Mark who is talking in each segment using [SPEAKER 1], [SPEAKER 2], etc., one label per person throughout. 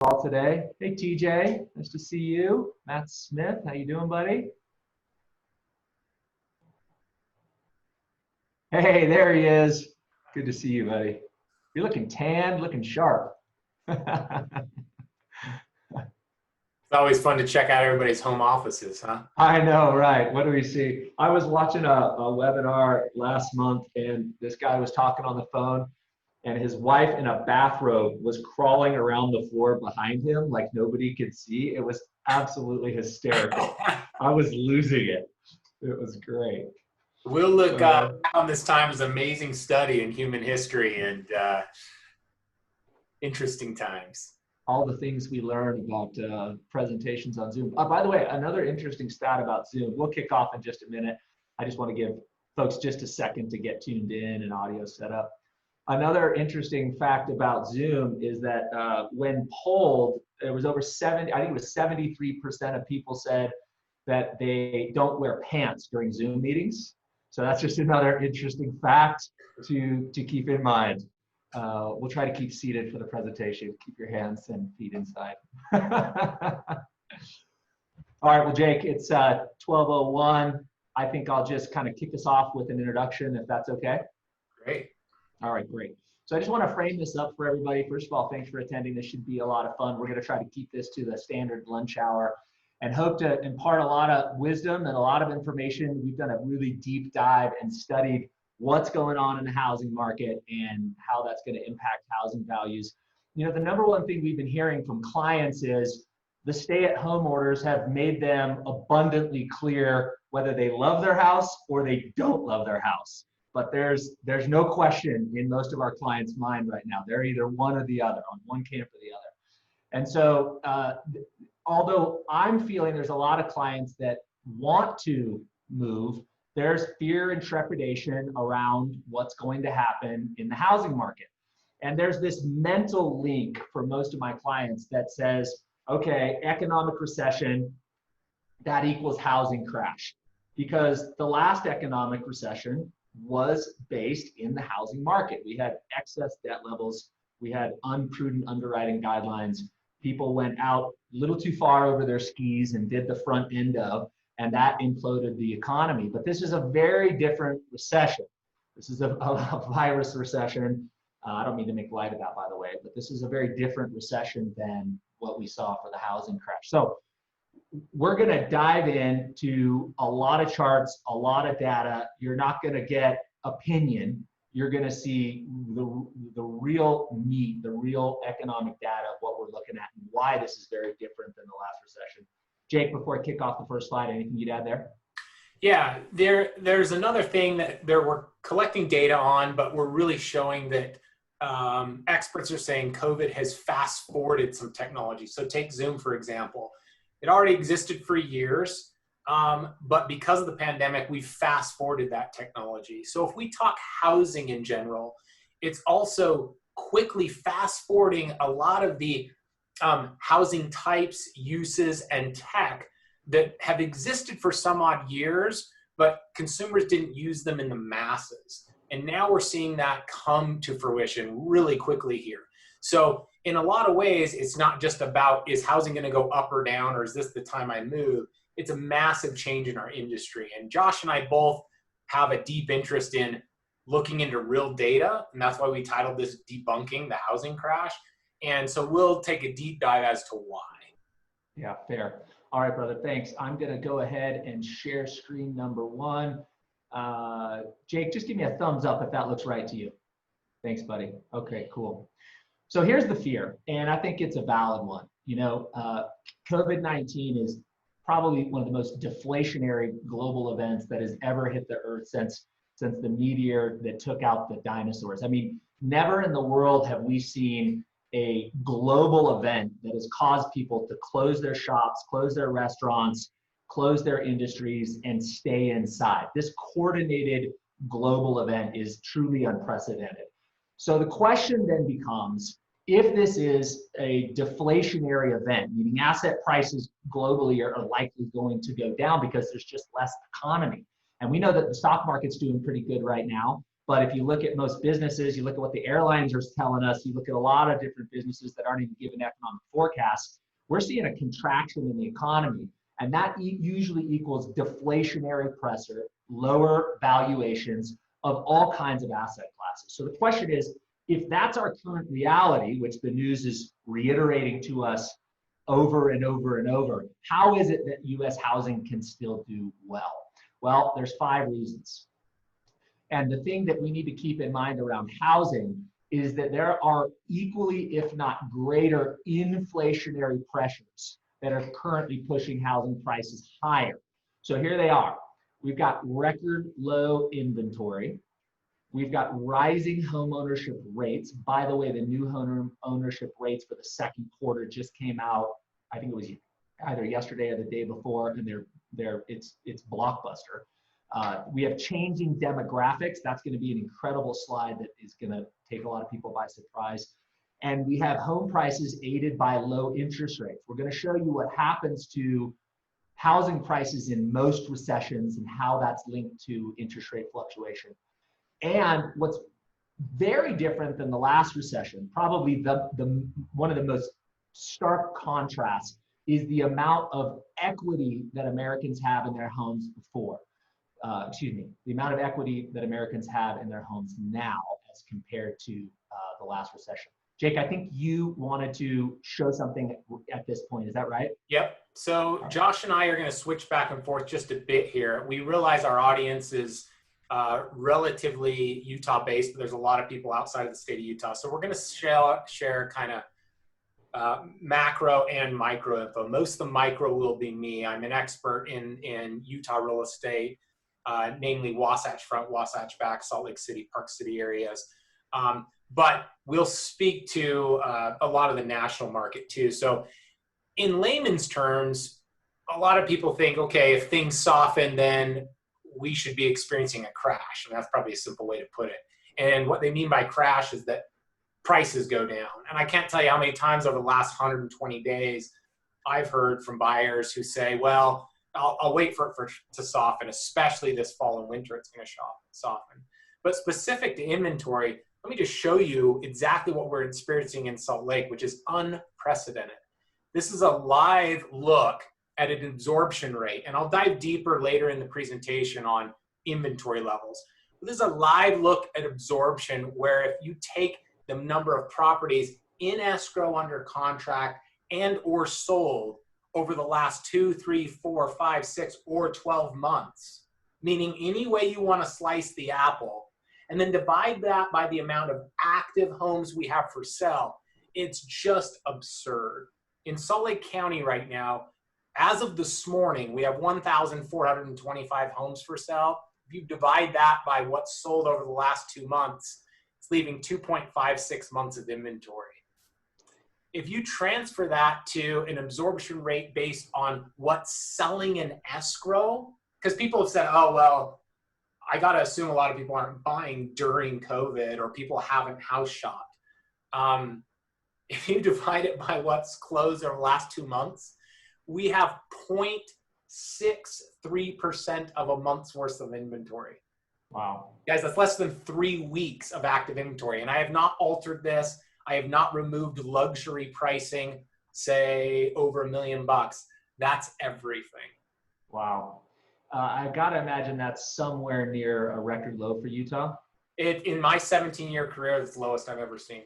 [SPEAKER 1] all today. Hey, TJ, nice to see you. Matt Smith, how you doing, buddy? Hey, there he is. Good to see you, buddy. You're looking tanned, looking sharp.
[SPEAKER 2] It's always fun to check out everybody's home offices, huh?
[SPEAKER 1] I know, right? What do we see? I was watching a webinar last month, and this guy was talking on the phone, and his wife in a bathrobe was crawling around the floor behind him like nobody could see. It was absolutely hysterical. I was losing it. It was great.
[SPEAKER 2] We'll look back on this time as amazing study in human history and interesting times.
[SPEAKER 1] All the things we learn about presentations on Zoom. By the way, another interesting stat about Zoom. We'll kick off in just a minute. I just want to give folks just a second to get tuned in and audio set up. Another interesting fact about Zoom is that when polled, it was over 70, I think it was 73% of people said that they don't wear pants during Zoom meetings. So that's just another interesting fact to keep in mind. We'll try to keep seated for the presentation. Keep your hands and feet inside. All right, well, Jake, it's 12:01. I think I'll just kind of kick us off with an introduction, if that's okay.
[SPEAKER 2] Great.
[SPEAKER 1] All right, great. So I just want to frame this up for everybody. First of all, thanks for attending. This should be a lot of fun. We're going to try to keep this to the standard lunch hour and hope to impart a lot of wisdom and a lot of information. We've done a really deep dive and studied what's going on in the housing market and how that's going to impact housing values. You know, the number one thing we've been hearing from clients is the stay-at-home orders have made them abundantly clear whether they love their house or they don't love their house. But there's no question in most of our clients' mind right now. They're either one or the other, on one camp or the other. And so, although I'm feeling there's a lot of clients that want to move, there's fear and trepidation around what's going to happen in the housing market. And there's this mental link for most of my clients that says, okay, economic recession, that equals housing crash. Because the last economic recession was based in the housing market. We had excess debt levels. We had unprudent underwriting guidelines. People went out a little too far over their skis and did the front end of, and that imploded the economy. But this is a very different recession. This is a virus recession. I don't mean to make light of that, by the way, but this is a very different recession than what we saw for the housing crash. So we're going to dive into a lot of charts, a lot of data. You're not going to get opinion. You're going to see the real meat, the real economic data of what we're looking at and why this is very different than the last recession. Jake, before I kick off the first slide, anything you'd add there?
[SPEAKER 2] Yeah, there's another thing that we're collecting data on, but we're really showing that experts are saying COVID has fast forwarded some technology. So take Zoom, for example. It already existed for years, but because of the pandemic, we fast forwarded that technology. So if we talk housing in general, it's also quickly fast forwarding a lot of the housing types, uses, and tech that have existed for some odd years, but consumers didn't use them in the masses. And now we're seeing that come to fruition really quickly here. So in a lot of ways, it's not just about, is housing going to go up or down, or is this the time I move? It's a massive change in our industry. And Josh and I both have a deep interest in looking into real data. And that's why we titled this Debunking the Housing Crash. And so we'll take a deep dive as to why.
[SPEAKER 1] Yeah, fair. All right, brother, thanks. I'm going to go ahead and share screen number one. Jake, just give me a thumbs up if that looks right to you. Thanks, buddy. Okay, cool. So here's the fear, and I think it's a valid one. You know, COVID-19 is probably one of the most deflationary global events that has ever hit the earth since the meteor that took out the dinosaurs. I mean, never in the world have we seen a global event that has caused people to close their shops, close their restaurants, close their industries, and stay inside. This coordinated global event is truly unprecedented. So the question then becomes, if this is a deflationary event, meaning asset prices globally are likely going to go down because there's just less economy. And we know that the stock market's doing pretty good right now, But if you look at most businesses, you look at what the airlines are telling us, you look at a lot of different businesses that aren't even given economic forecasts, we're seeing a contraction in the economy. And that usually equals deflationary pressure, lower valuations of all kinds of asset classes. So the question is, if that's our current reality, which the news is reiterating to us over and over and over, how is it that US housing can still do well? Well, there's 5 reasons. And the thing that we need to keep in mind around housing is that there are equally, if not greater, inflationary pressures that are currently pushing housing prices higher. So here they are. We've got record low inventory. We've got rising home ownership rates. By the way, the new home ownership rates for the second quarter just came out. I think it was either yesterday or the day before, and it's blockbuster. We have changing demographics. That's going to be an incredible slide that is going to take a lot of people by surprise. And we have home prices aided by low interest rates. We're going to show you what happens to housing prices in most recessions and how that's linked to interest rate fluctuation. And what's very different than the last recession, probably one of the most stark contrasts, is the amount of equity that Americans have in their homes before. The amount of equity that Americans have in their homes now as compared to the last recession. Jake, I think you wanted to show something at this point. Is that right?
[SPEAKER 2] Yep. So Josh and I are going to switch back and forth just a bit here. We realize our audience is relatively Utah-based, but there's a lot of people outside of the state of Utah. So we're going to share kind of macro and micro info. Most of the micro will be me. I'm an expert in Utah real estate, namely Wasatch Front, Wasatch Back, Salt Lake City, Park City areas. But we'll speak to a lot of the national market too. So in layman's terms, a lot of people think, okay, if things soften, then we should be experiencing a crash. And that's probably a simple way to put it. And what they mean by crash is that prices go down. And I can't tell you how many times over the last 120 days I've heard from buyers who say, well, I'll wait for it to soften, especially this fall and winter, it's going to soften. But specific to inventory, let me just show you exactly what we're experiencing in Salt Lake, which is unprecedented. This is a live look at an absorption rate, and I'll dive deeper later in the presentation on inventory levels. But this is a live look at absorption where if you take the number of properties in escrow under contract and or sold over the last 2, 3, 4, 5, 6, or 12 months, meaning any way you want to slice the apple, and then divide that by the amount of active homes we have for sale, it's just absurd. In Salt Lake County right now, as of this morning, we have 1,425 homes for sale. If you divide that by what's sold over the last 2 months, it's leaving 2.56 months of inventory. If you transfer that to an absorption rate based on what's selling in escrow, because people have said, oh, well, I got to assume a lot of people aren't buying during COVID or people haven't house shopped. If you divide it by what's closed over the last 2 months, we have 0.63% of a month's worth of inventory.
[SPEAKER 1] Wow. Guys,
[SPEAKER 2] That's less than 3 weeks of active inventory. And I have not altered this. I have not removed luxury pricing, say over $1 million. That's everything.
[SPEAKER 1] Wow. I've got to imagine that's somewhere near a record low for Utah.
[SPEAKER 2] In my 17-year career, it's the lowest I've ever seen.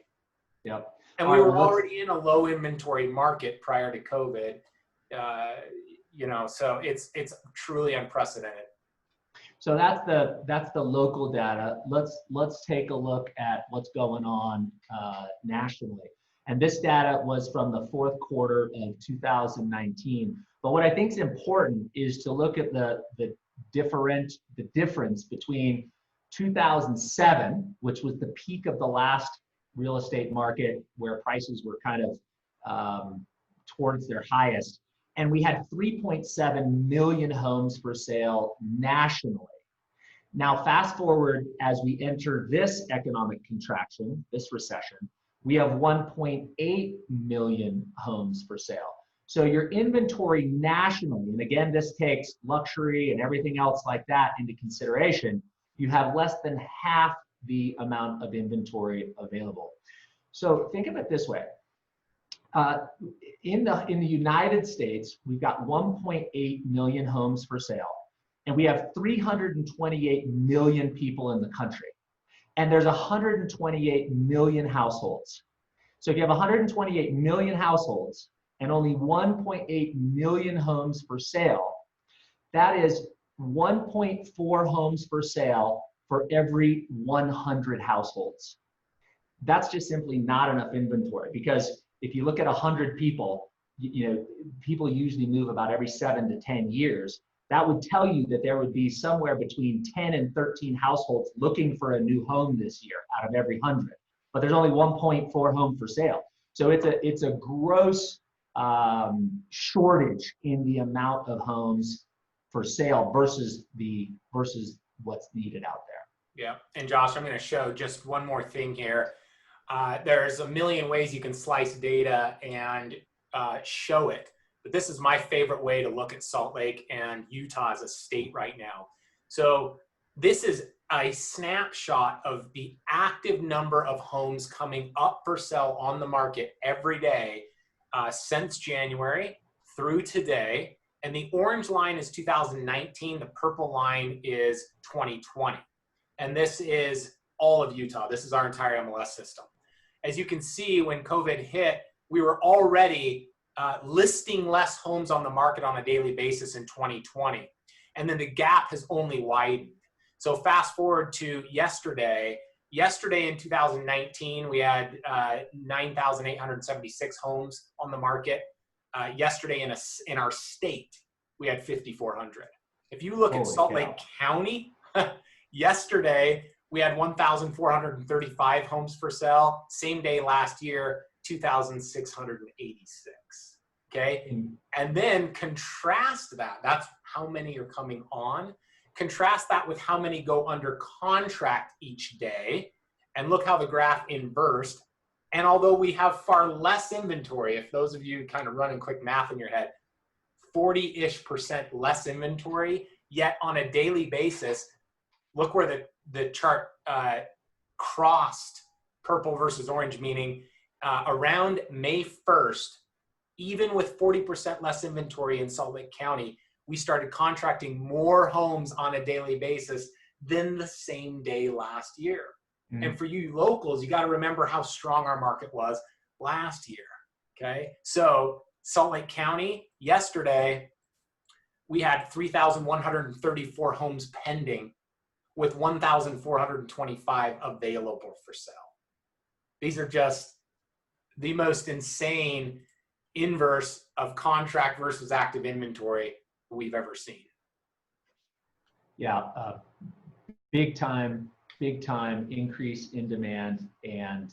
[SPEAKER 1] Yep.
[SPEAKER 2] And we were already in a low inventory market prior to COVID. So it's truly unprecedented.
[SPEAKER 1] So that's the local data. Let's take a look at what's going on nationally. And this data was from the fourth quarter of 2019. But what I think is important is to look at the difference between 2007, which was the peak of the last real estate market where prices were kind of towards their highest, and we had 3.7 million homes for sale nationally. Now, fast forward as we enter this economic contraction, this recession, we have 1.8 million homes for sale. So your inventory nationally, and again, this takes luxury and everything else like that into consideration, you have less than half the amount of inventory available. So think of it this way. In the United States, we've got 1.8 million homes for sale, and we have 328 million people in the country. And there's 128 million households. So if you have 128 million households and only 1.8 million homes for sale, that is 1.4 homes for sale for every 100 households. That's just simply not enough inventory, because if you look at 100 people, people usually move about every 7 to 10 years. That would tell you that there would be somewhere between 10 and 13 households looking for a new home this year out of every 100. But there's only 1.4 home for sale. So it's a gross shortage in the amount of homes for sale versus what's needed out there.
[SPEAKER 2] Yeah, and Josh, I'm going to show just one more thing here. There's a million ways you can slice data and show it, but this is my favorite way to look at Salt Lake and Utah as a state right now. So this is a snapshot of the active number of homes coming up for sale on the market every day since January through today. And the orange line is 2019, the purple line is 2020. And this is all of Utah. This is our entire MLS system. As you can see, when COVID hit, we were already listing less homes on the market on a daily basis in 2020. And then the gap has only widened. So fast forward to yesterday. Yesterday in 2019, we had 9,876 homes on the market. Yesterday in our state, we had 5,400. If you look at Salt Lake County, yesterday we had 1,435 homes for sale. Same day last year, 2,686. Okay, and then contrast that. That's how many are coming on. Contrast that with how many go under contract each day, and look how the graph inversed. And although we have far less inventory, if those of you kind of running quick math in your head, 40-ish% less inventory, yet on a daily basis, look where the chart crossed purple versus orange, meaning around May 1st, even with 40% less inventory in Salt Lake County, we started contracting more homes on a daily basis than the same day last year. Mm-hmm. And for you locals, you got to remember how strong our market was last year. Okay, so Salt Lake County, yesterday, we had 3,134 homes pending with 1,425 available for sale. These are just the most insane inverse of contract versus active inventory we've ever seen.
[SPEAKER 1] Yeah, big time increase in demand and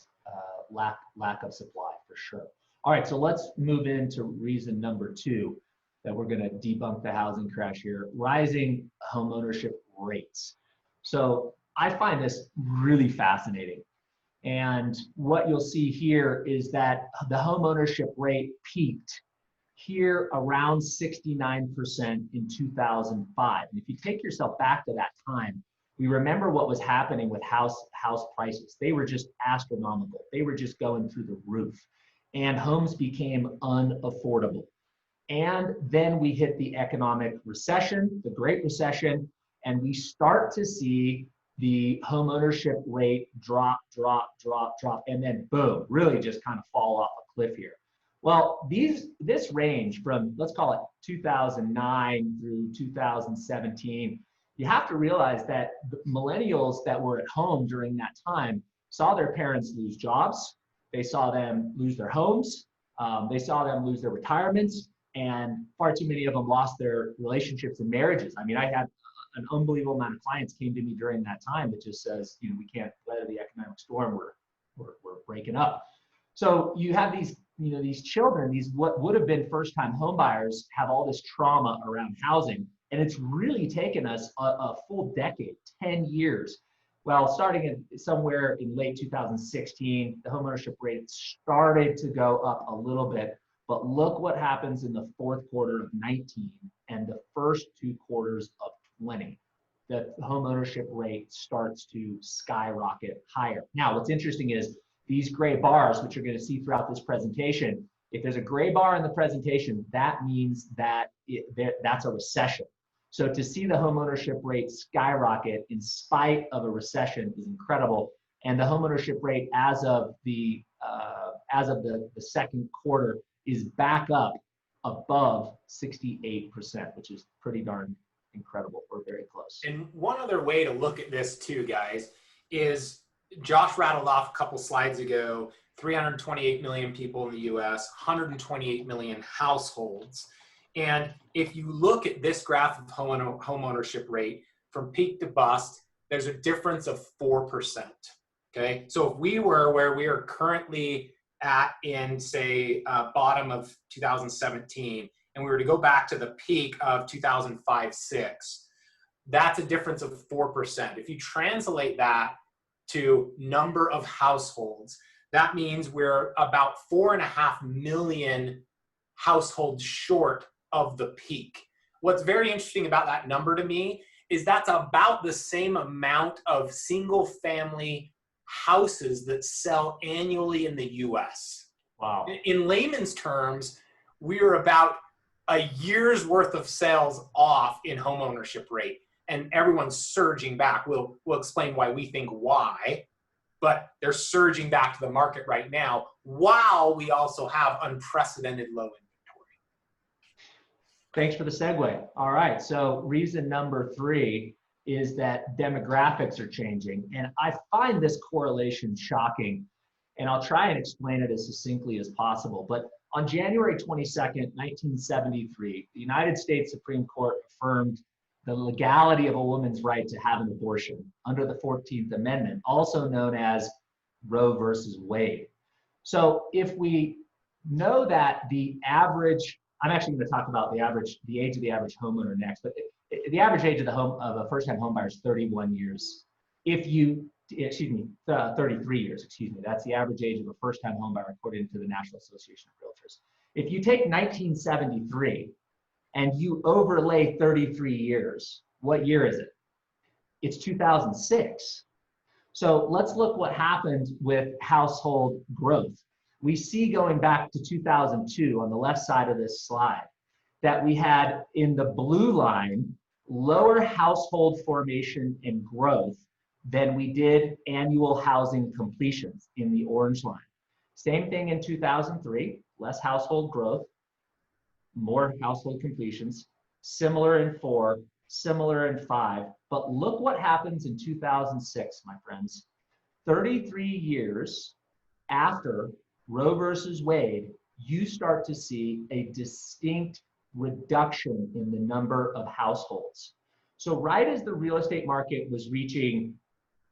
[SPEAKER 1] lack of supply for sure. All right, so let's move into reason number 2 that we're going to debunk the housing crash here: rising home ownership rates. So I find this really fascinating. And what you'll see here is that the home ownership rate peaked here around 69% in 2005. And if you take yourself back to that time, we remember what was happening with house prices. They were just astronomical. They were just going through the roof, and homes became unaffordable. And then we hit the economic recession, the Great Recession, and we start to see the home ownership rate drop, and then boom, really just kind of fall off a cliff here. Well, this range from, let's call it 2009 through 2017, you have to realize that the millennials that were at home during that time saw their parents lose jobs, they saw them lose their homes, they saw them lose their retirements, and far too many of them lost their relationships and marriages. I mean, I had an unbelievable amount of clients came to me during that time that just says, we can't weather the economic storm, we're breaking up. So you have these children, these what would have been first-time home buyers, have all this trauma around housing, and it's really taken us a full decade, 10 years. Well, starting somewhere in late 2016, the homeownership rate started to go up a little bit, but look what happens in the fourth quarter of 19 and the first 2 quarters of 20. the home ownership rate starts to skyrocket higher. Now, what's interesting is these gray bars, which you're going to see throughout this presentation, if there's a gray bar in the presentation, that means that that's a recession. So to see the home ownership rate skyrocket in spite of a recession is incredible. And the home ownership rate as of the second quarter is back up above 68%, which is pretty darn incredible. We're very close.
[SPEAKER 2] And one other way to look at this too, guys, is Josh rattled off a couple slides ago, 328 million people in the US, 128 million households. And if you look at this graph of home ownership rate from peak to bust, there's a difference of 4%. Okay, so if we were where we are currently at in, say, bottom of 2017, and we were to go back to the peak of 2005-06, that's a difference of 4%. If you translate that to number of households, that means we're about 4.5 million households short of the peak. What's very interesting about that number to me is that's about the same amount of single family houses that sell annually in the US.
[SPEAKER 1] Wow.
[SPEAKER 2] In layman's terms, we're about a year's worth of sales off in home ownership rate, and everyone's surging back. We'll explain why we think why, but they're surging back to the market right now while we also have unprecedented low inventory.
[SPEAKER 1] Thanks for the segue. All right, so reason number 3 is that demographics are changing. And I find this correlation shocking, and I'll try and explain it as succinctly as possible. But on January 22nd, 1973, the United States Supreme Court affirmed the legality of a woman's right to have an abortion under the 14th Amendment, also known as Roe versus Wade. So if we know that the average, I'm actually going to talk about the age of the average homeowner next, but the average age of a first-time homebuyer is 31 years. 33 years, excuse me. That's the average age of a first-time homebuyer according to the National Association of Realtors. If you take 1973 and you overlay 33 years, what year is it? It's 2006. So let's look what happened with household growth. We see going back to 2002 on the left side of this slide that we had in the blue line lower household formation and growth than we did annual housing completions in the orange line. Same thing in 2003, less household growth, more household completions, similar in 4, similar in 5. But look what happens in 2006, my friends. 33 years after Roe versus Wade, you start to see a distinct reduction in the number of households. So right as the real estate market was reaching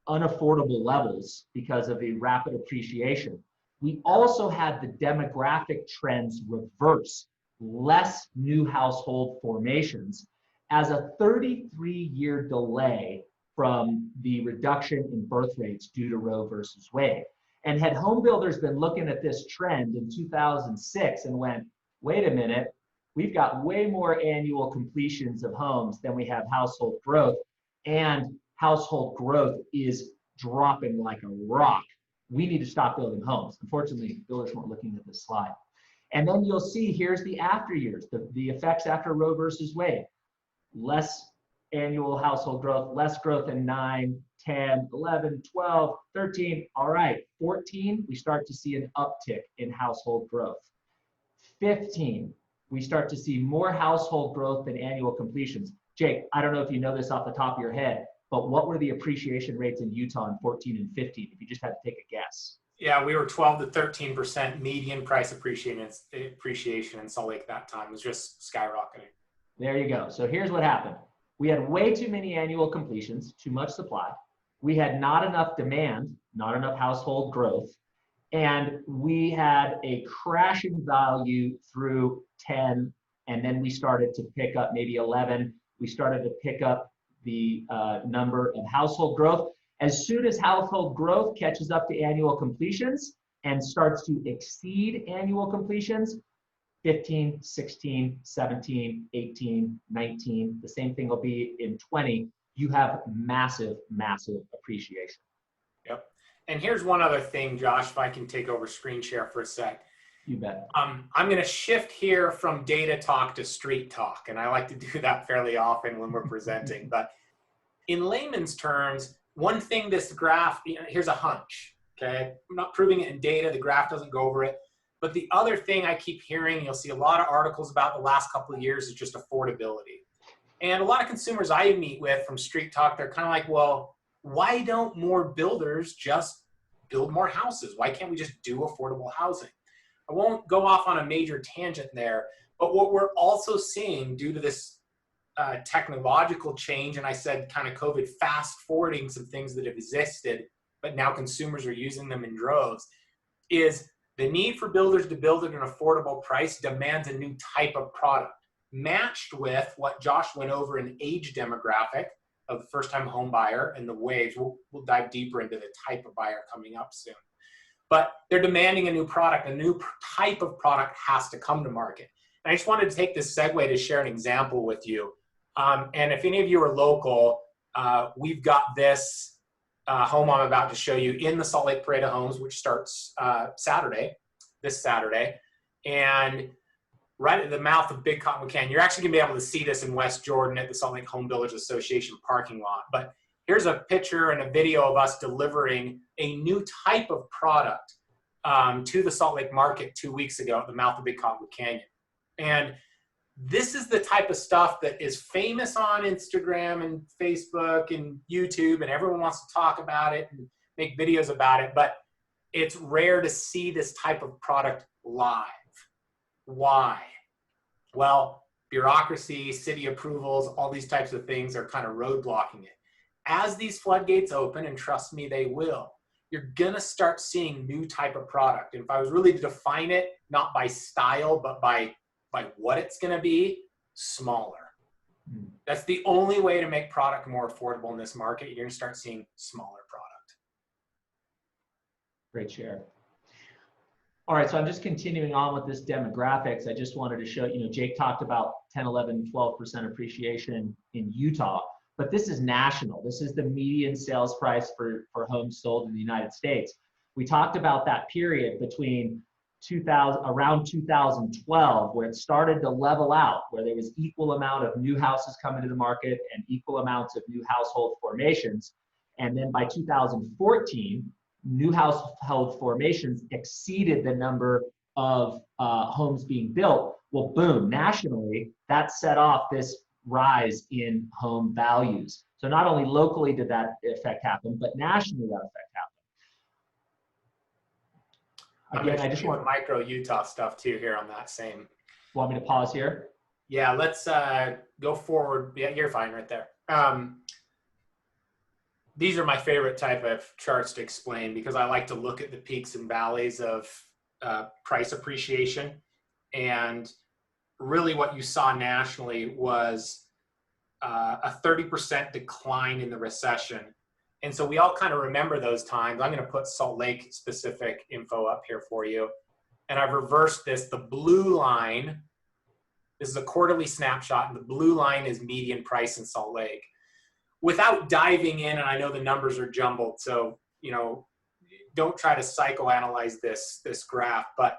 [SPEAKER 1] unaffordable levels because of the rapid appreciation, we also had the demographic trends reverse, less new household formations as a 33-year delay from the reduction in birth rates due to Roe versus Wade. And had home builders been looking at this trend in 2006 and went, wait a minute, we've got way more annual completions of homes than we have household growth, and household growth is dropping like a rock. We need to stop building homes. Unfortunately, builders weren't looking at this slide. And then you'll see here's the after years, the effects after Roe versus Wade. Less annual household growth, less growth in 9, 10, 11, 12, 13. All right, 14, we start to see an uptick in household growth. 15, we start to see more household growth than annual completions. Jake, I don't know if you know this off the top of your head, but what were the appreciation rates in Utah in 14 and 15, if you just had to take a guess?
[SPEAKER 2] Yeah, we were 12 to 13% median price appreciation in Salt Lake that time. It was just skyrocketing.
[SPEAKER 1] There you go. So here's what happened. We had way too many annual completions, too much supply. We had not enough demand, not enough household growth. And we had a crashing value through 10. And then we started to pick up maybe 11. We started to pick up the number of household growth. As soon as household growth catches up to annual completions and starts to exceed annual completions, 15, 16, 17, 18, 19, the same thing will be in 20. you have massive, massive appreciation.
[SPEAKER 2] Yep. And here's one other thing, Josh, if I can take over screen share for a sec.
[SPEAKER 1] You bet.
[SPEAKER 2] I'm going to shift here from data talk to street talk, and I like to do that fairly often when we're presenting. But in layman's terms, one thing this graph, here's a hunch, okay? I'm not proving it in data. The graph doesn't go over it. But the other thing I keep hearing, you'll see a lot of articles about the last couple of years, is just affordability. And a lot of consumers I meet with from street talk, they're kind of like, well, why don't more builders just build more houses? Why can't we just do affordable housing? I won't go off on a major tangent there, but what we're also seeing due to this technological change, and I said kind of COVID fast forwarding some things that have existed, but now consumers are using them in droves, is the need for builders to build at an affordable price demands a new type of product, matched with what Josh went over, an age demographic of the first-time home buyer and the waves. We'll dive deeper into the type of buyer coming up soon. But they're demanding a new product. A new type of product has to come to market. And I just wanted to take this segue to share an example with you. And if any of you are local, we've got this home I'm about to show you in the Salt Lake Parade of Homes, which starts this Saturday. And right at the mouth of Big Cottonwood Canyon. You're actually going to be able to see this in West Jordan at the Salt Lake Home Builders Association parking lot. But here's a picture and a video of us delivering a new type of product to the Salt Lake market 2 weeks ago at the mouth of Big Cottonwood Canyon. And this is the type of stuff that is famous on Instagram and Facebook and YouTube, and everyone wants to talk about it and make videos about it, but it's rare to see this type of product live. Why? Well, bureaucracy, city approvals, all these types of things are kind of roadblocking it. As these floodgates open, and trust me, they will, you're going to start seeing new type of product. And if I was really to define it, not by style, but by what it's going to be, smaller. That's the only way to make product more affordable in this market. You're going to start seeing smaller product.
[SPEAKER 1] Great share. All right, so I'm just continuing on with this demographics. I just wanted to show, Jake talked about 10, 11, 12% appreciation in Utah, but this is national. This is the median sales price for homes sold in the United States. We talked about that period between around 2012, where it started to level out, where there was equal amount of new houses coming to the market and equal amounts of new household formations. And then by 2014, new household formations exceeded the number of homes being built. Well, boom, nationally, that set off this rise in home values. So not only locally did that effect happen, but nationally that effect happened. Again, I just want
[SPEAKER 2] micro Utah stuff too here on that same.
[SPEAKER 1] Want me to pause here?
[SPEAKER 2] Yeah, let's go forward. Yeah, you're fine right there. These are my favorite type of charts to explain because I like to look at the peaks and valleys of price appreciation. And really what you saw nationally was a 30% decline in the recession. And so we all kind of remember those times. I'm going to put Salt Lake specific info up here for you. And I've reversed this. The blue line, this is a quarterly snapshot, and the blue line is median price in Salt Lake. Without diving in, and I know the numbers are jumbled, so don't try to psychoanalyze this graph, but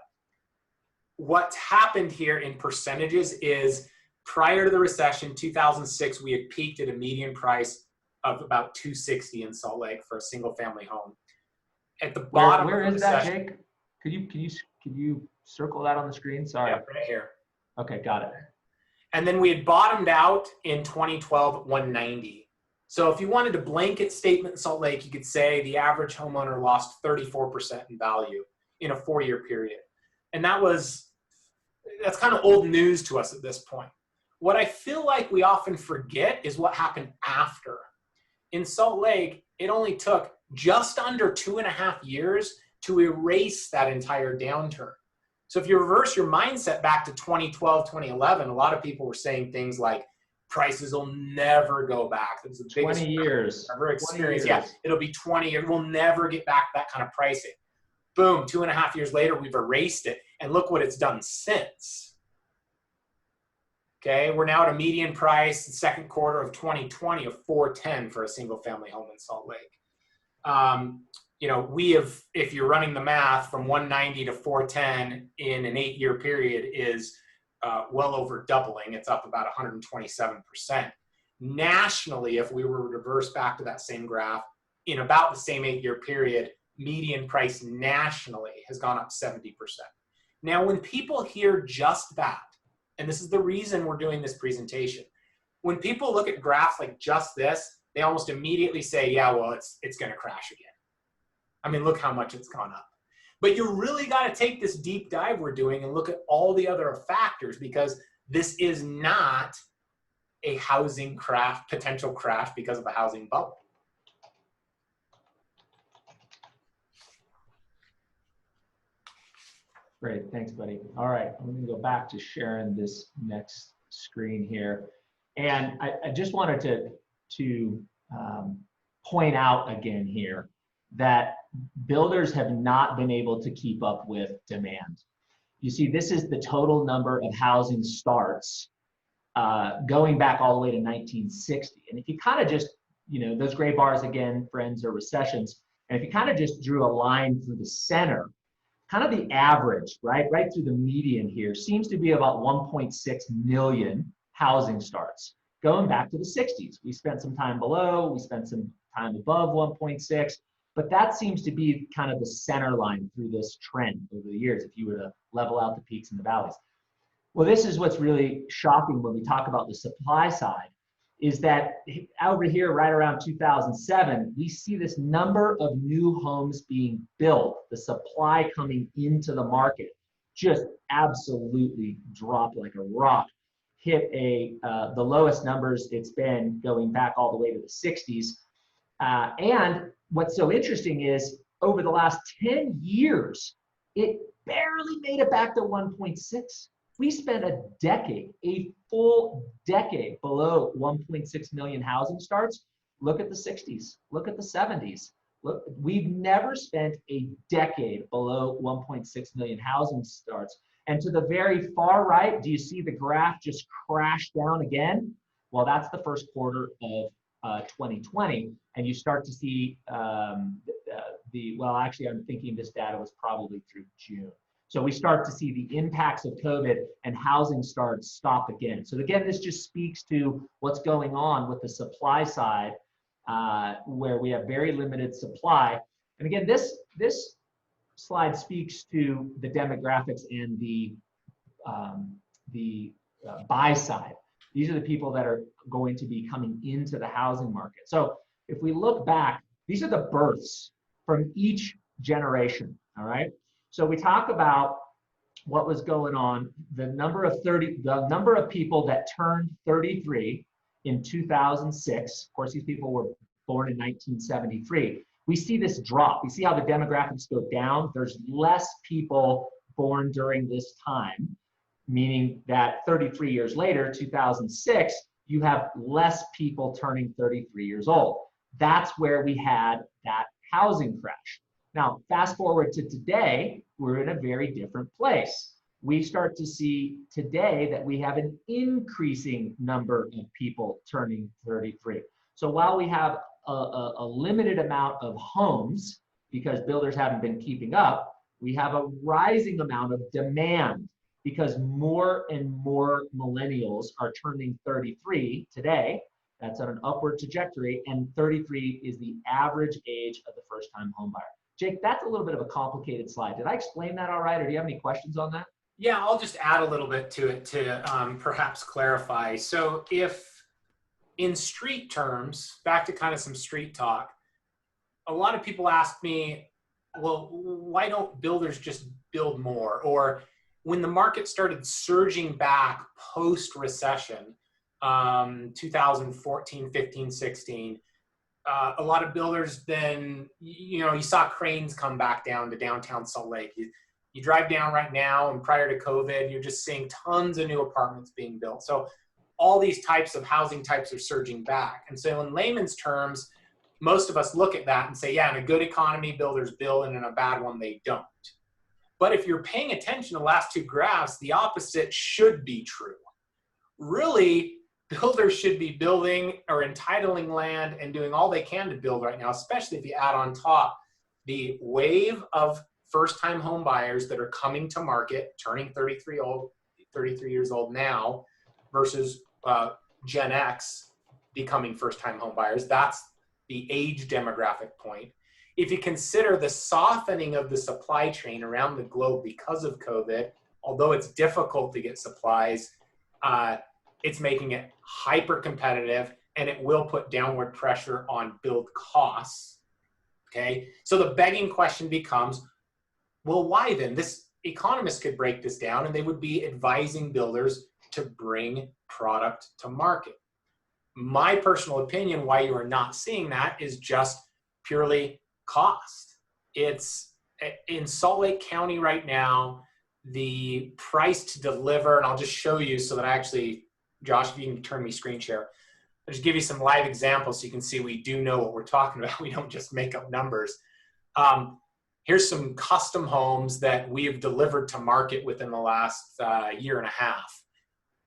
[SPEAKER 2] what's happened here in percentages is prior to the recession, 2006, we had peaked at a median price of about $260 in Salt Lake for a single family home. At the bottom
[SPEAKER 1] where
[SPEAKER 2] of the
[SPEAKER 1] is
[SPEAKER 2] recession,
[SPEAKER 1] that, Jake? Could you circle that on the screen? Sorry.
[SPEAKER 2] yeah, right here.
[SPEAKER 1] Okay, got it.
[SPEAKER 2] And then we had bottomed out in 2012 at 190. So if you wanted a blanket statement in Salt Lake, you could say the average homeowner lost 34% in value in a 4-year period. And that's kind of old news to us at this point. What I feel like we often forget is what happened after. In Salt Lake, it only took just under 2.5 years to erase that entire downturn. So if you reverse your mindset back to 2012, 2011, a lot of people were saying things like, prices will never go back. It was the biggest
[SPEAKER 1] 20 years.
[SPEAKER 2] Ever experienced. Yeah, it'll be 20 years. We'll never get back that kind of pricing. Boom, 2.5 years later, we've erased it. And look what it's done since. Okay, we're now at a median price in the second quarter of 2020 of 410 for a single family home in Salt Lake. You know, we have, if you're running the math, from 190 to 410 in an 8-year period is well over doubling. It's up about 127%. Nationally, if we were to reverse back to that same graph, in about the same 8-year period, median price nationally has gone up 70%. Now, when people hear just that, and this is the reason we're doing this presentation, when people look at graphs like just this, they almost immediately say, yeah, well, it's going to crash again. I mean, look how much it's gone up. But you really got to take this deep dive we're doing and look at all the other factors, because this is not a housing crash, potential crash because of a housing bubble.
[SPEAKER 1] Great, thanks, buddy. All right, I'm gonna go back to sharing this next screen here. And I just wanted to point out again here that builders have not been able to keep up with demand. You see, this is the total number of housing starts going back all the way to 1960. And if you kind of just, you know, those gray bars again, friends, are recessions. And if you kind of just drew a line through the center, kind of the average, right through the median here, seems to be about 1.6 million housing starts. Going back to the 60s, we spent some time below, we spent some time above 1.6, but that seems to be kind of the center line through this trend over the years, if you were to level out the peaks and the valleys. Well, this is what's really shocking when we talk about the supply side, is that over here, right around 2007, we see this number of new homes being built, the supply coming into the market, just absolutely dropped like a rock, hit the lowest numbers it's been going back all the way to the 60s. And what's so interesting is over the last 10 years, it barely made it back to 1.6. We spent a decade, a full decade below 1.6 million housing starts. Look at the 60s, look at the 70s. Look, we've never spent a decade below 1.6 million housing starts. And to the very far right, do you see the graph just crash down again? Well, that's the first quarter of 2020. And you start to see well, actually, I'm thinking this data was probably through June. So we start to see the impacts of COVID and housing starts stop again. So again, this just speaks to what's going on with the supply side, where we have very limited supply. And again, this slide speaks to the demographics and the buy side. These are the people that are going to be coming into the housing market. So if we look back, these are the births from each generation, all right? So we talk about what was going on, the number of people that turned 33 in 2006. Of course, these people were born in 1973. We see this drop. We see how the demographics go down. There's less people born during this time, meaning that 33 years later, 2006, you have less people turning 33 years old. That's where we had that housing crash. Now, fast forward to today, we're in a very different place. We start to see today that we have an increasing number of people turning 33. So while we have a limited amount of homes, because builders haven't been keeping up, we have a rising amount of demand, because more and more millennials are turning 33 today. That's on an upward trajectory, and 33 is the average age of the first-time home buyer. Jake, that's a little bit of a complicated slide. Did I explain that all right, or do you have any questions on that?
[SPEAKER 2] Yeah, I'll just add a little bit to it to perhaps clarify. So if in street terms, back to kind of some street talk, a lot of people ask me, well, why don't builders just build more? Or when the market started surging back post-recession, 2014, 15, 16, a lot of builders then, you saw cranes come back down to downtown Salt Lake. You drive down right now, and prior to COVID, you're just seeing tons of new apartments being built. So all these types of housing types are surging back. And so in layman's terms, most of us look at that and say, yeah, in a good economy, builders build, and in a bad one, they don't. But if you're paying attention to the last two graphs, the opposite should be true. really builders should be building or entitling land and doing all they can to build right now, especially if you add on top the wave of first-time home buyers that are coming to market, turning 33 years old now, versus Gen X becoming first-time home buyers. That's the age demographic point. If you consider the softening of the supply chain around the globe because of COVID, although it's difficult to get supplies, it's making it hyper competitive, and it will put downward pressure on build costs. Okay, so the begging question becomes, well, why then? This economists could break this down, and they would be advising builders to bring product to market. My personal opinion, why you are not seeing that, is just purely cost. It's in Salt Lake County right now, the price to deliver, and I'll just show you so that I actually, Josh, if you can turn me screen share, I'll just give you some live examples so you can see we do know what we're talking about. We don't just make up numbers. Here's some custom homes that we have delivered to market within the last year and a half.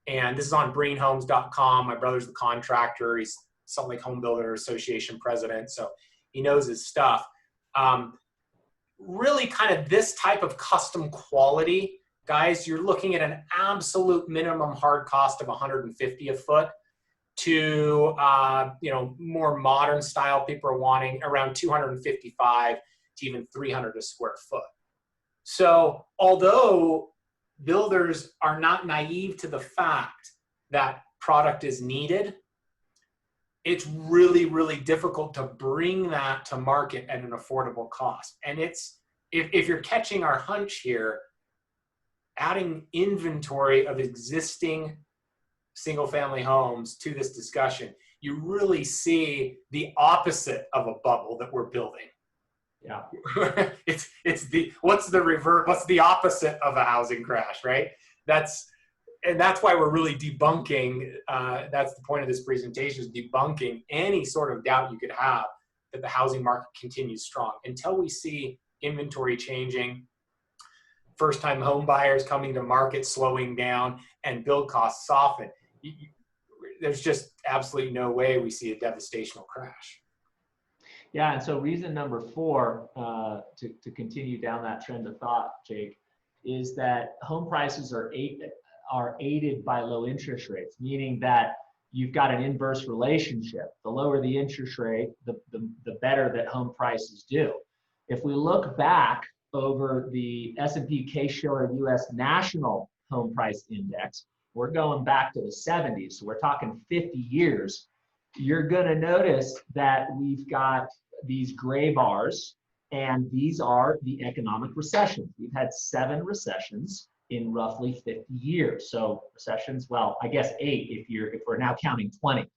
[SPEAKER 2] And this is on breenhomes.com. My brother's the contractor. He's Salt Lake Home Builder Association president, so he knows his stuff. Really kind of this type of custom quality, guys, you're looking at an absolute minimum hard cost of $150 a foot to, more modern style. People are wanting around $255 to even $300 a square foot. So although builders are not naive to the fact that product is needed, it's really, really difficult to bring that to market at an affordable cost. And it's, if you're catching our hunch here, adding inventory of existing single-family homes to this discussion, you really see the opposite of a bubble that we're building.
[SPEAKER 1] Yeah.
[SPEAKER 2] It's the, what's the opposite of a housing crash, right? That's why we're really debunking, that's the point of this presentation, is debunking any sort of doubt you could have that the housing market continues strong. Until we see inventory changing, first-time home buyers coming to market slowing down, and build costs soften, there's just absolutely no way we see a devastational crash.
[SPEAKER 1] Yeah, and so reason number 4, to continue down that trend of thought, Jake, is that home prices are aided by low interest rates, meaning that you've got an inverse relationship. The lower the interest rate, the better that home prices do. If we look back over the S&P Case-Shiller U.S. National Home Price Index, we're going back to the 70s, so we're talking 50 years. You're going to notice that we've got these gray bars, and these are the economic recessions. We've had 7 recessions in roughly 50 years. So recessions, well, I guess 8 if we're now counting 20.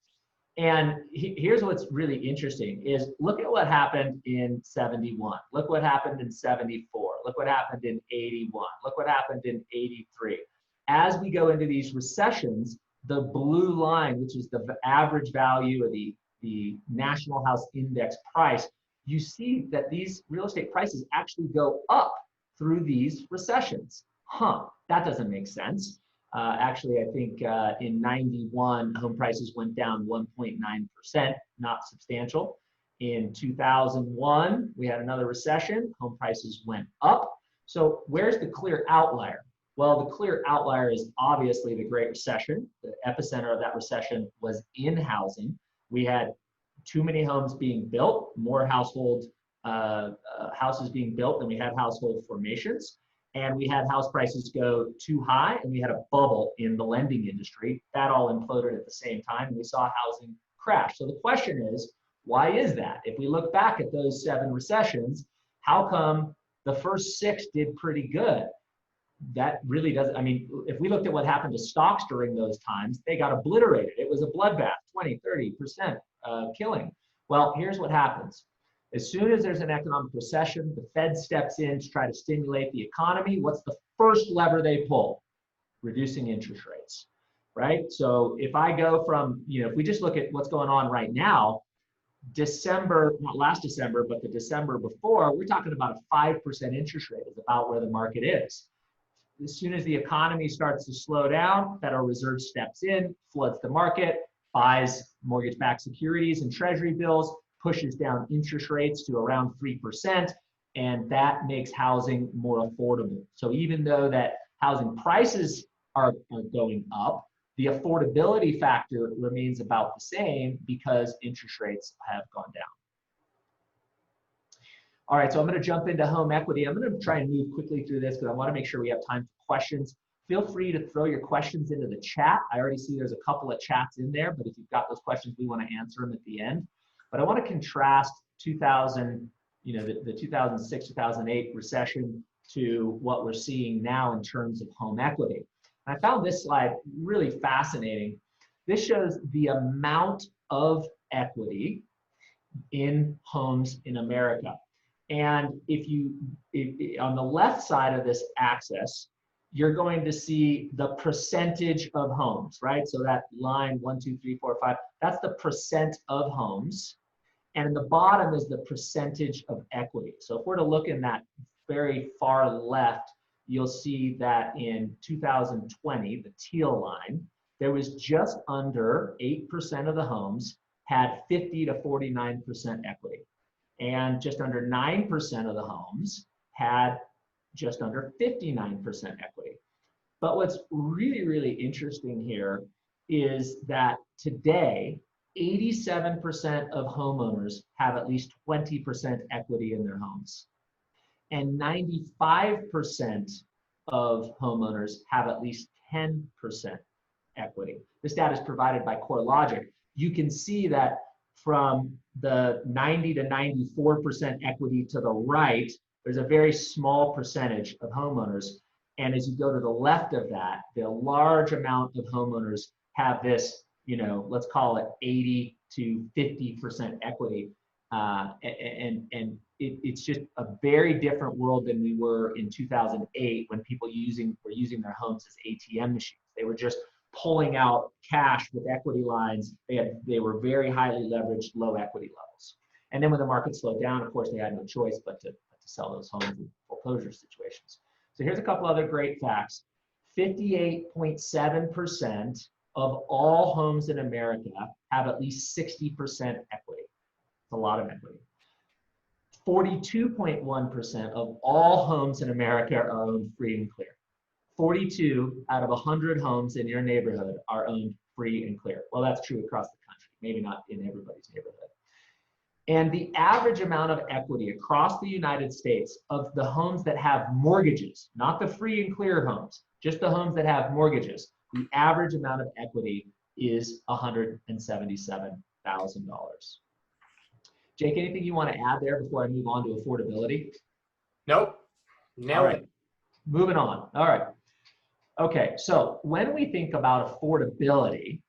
[SPEAKER 1] And here's what's really interesting is look at what happened in 71. Look what happened in 74. Look what happened in 81. Look what happened in 83. As we go into these recessions, the blue line, which is the average value of the National House Index price, you see that these real estate prices actually go up through these recessions. That doesn't make sense. Actually, I think in 91, home prices went down 1.9%, not substantial. In 2001, we had another recession, home prices went up. So where's the clear outlier? Well, the clear outlier is obviously the Great Recession. The epicenter of that recession was in housing. We had too many homes being built, more houses being built than we had household formations. And we had house prices go too high, and we had a bubble in the lending industry. That all imploded at the same time, and we saw housing crash. So the question is, why is that? If we look back at those 7 recessions, how come the first 6 did pretty good? That really doesn't, I mean, if we looked at what happened to stocks during those times, they got obliterated. It was a bloodbath, 20, 30% killing. Well, here's what happens. As soon as there's an economic recession, the Fed steps in to try to stimulate the economy. What's the first lever they pull? Reducing interest rates, right? So if I go from, if we just look at what's going on right now, December, not last December, but the December before, we're talking about a 5% interest rate is about where the market is. as soon as the economy starts to slow down, Federal Reserve steps in, floods the market, buys mortgage-backed securities and treasury bills, pushes down interest rates to around 3%, and that makes housing more affordable. So even though that housing prices are going up, the affordability factor remains about the same because interest rates have gone down. All right, so I'm going to jump into home equity. I'm going to try and move quickly through this because I want to make sure we have time for questions. Feel free to throw your questions into the chat. I already see there's a couple of chats in there, but if you've got those questions, we want to answer them at the end. But I want to contrast 2000, the 2006, 2008 recession to what we're seeing now in terms of home equity. And I found this slide really fascinating. This shows the amount of equity in homes in America. And if on the left side of this axis, you're going to see the percentage of homes, right? So that line 1, 2, 3, 4, 5, that's the percent of homes. And in the bottom is the percentage of equity. So if we're to look in that very far left, you'll see that in 2020, the teal line, there was just under 8% of the homes had 50 to 49% equity. And just under 9% of the homes had just under 59% equity. But what's really, really interesting here is that today, 87% of homeowners have at least 20% equity in their homes. And 95% of homeowners have at least 10% equity. This data is provided by CoreLogic. You can see that from the 90 to 94% equity to the right, there's a very small percentage of homeowners. And as you go to the left of that, the large amount of homeowners have this, let's call it 80 to 50% equity. It's just a very different world than we were in 2008 when people were using their homes as ATM machines. They were just pulling out cash with equity lines. They were very highly leveraged, low equity levels. And then when the market slowed down, of course, they had no choice but to sell those homes in foreclosure situations. So here's a couple other great facts. 58.7% of all homes in America have at least 60% equity. It's a lot of equity. 42.1% of all homes in America are owned free and clear. 42 out of 100 homes in your neighborhood are owned free and clear. Well, that's true across the country, maybe not in everybody's neighborhood. And the average amount of equity across the United States of the homes that have mortgages, not the free and clear homes, just the homes that have mortgages, the average amount of equity is $177,000. Jake, anything you want to add there before I move on to affordability?
[SPEAKER 2] Nope.
[SPEAKER 1] All right, moving on. All right. Okay, so when we think about affordability,